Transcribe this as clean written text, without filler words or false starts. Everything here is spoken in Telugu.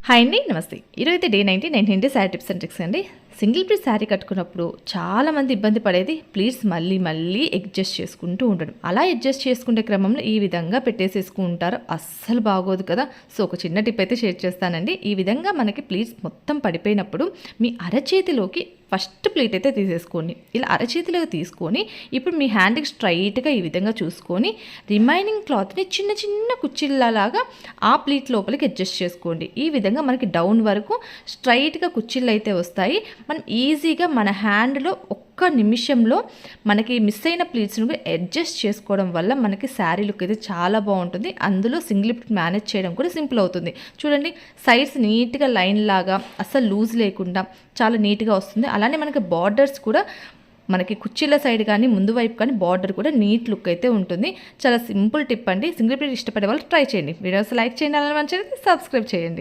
హాయ్ అండి, నమస్తే. ఈరోజైతే day 19 sari tips and tricks అండి. సింగిల్ ప్లీట్స్ శారీ కట్టుకున్నప్పుడు చాలామంది ఇబ్బంది పడేది ప్లీట్స్ మళ్ళీ మళ్ళీ అడ్జస్ట్ చేసుకుంటూ ఉండడం. అలా అడ్జస్ట్ చేసుకునే క్రమంలో ఈ విధంగా పెట్టేసేసుకుంటారు. అస్సలు బాగోదు కదా. సో ఒక చిన్న టిప్ అయితే షేర్ చేస్తానండి. ఈ విధంగా మనకి ప్లీట్స్ మొత్తం పడిపోయినప్పుడు మీ అరచేతిలోకి ఫస్ట్ ప్లేట్ అయితే తీసేసుకోండి. ఇలా అరచేతిలోకి తీసుకొని ఇప్పుడు మీ హ్యాండ్కి స్ట్రైట్గా ఈ విధంగా చూసుకొని రిమైనింగ్ క్లాత్ని చిన్న చిన్న కుచ్చిళ్ళలాగా ఆ ప్లేట్ లోపలికి అడ్జస్ట్ చేసుకోండి. ఈ విధంగా మనకి డౌన్ వరకు స్ట్రైట్గా కుచ్చిళ్ళు అయితే వస్తాయి. మనం ఈజీగా మన హ్యాండ్లో ఒక్క నిమిషంలో మనకి మిస్ అయిన ప్లీట్స్ని అడ్జస్ట్ చేసుకోవడం వల్ల మనకి శారీ లుక్ అయితే చాలా బాగుంటుంది. అందులో సింగిల్ ప్లీట్ మేనేజ్ చేయడం కూడా సింపుల్ అవుతుంది. చూడండి, సైడ్స్ నీట్గా లైన్ లాగా అస్సలు లూజ్ లేకుండా చాలా నీట్గా వస్తుంది. అలానే మనకి బార్డర్స్ కూడా మనకి కుర్చీల సైడ్ కానీ ముందు వైపు కానీ బార్డర్ కూడా నీట్ లుక్ అయితే ఉంటుంది. చాలా సింపుల్ టిప్ అండి. సింగిల్ ప్లీట్ ఇష్టపడే వాళ్ళు ట్రై చేయండి. వీడియోస్ లైక్ చేయండి, అలానే మంచిగా సబ్స్క్రైబ్ చేయండి.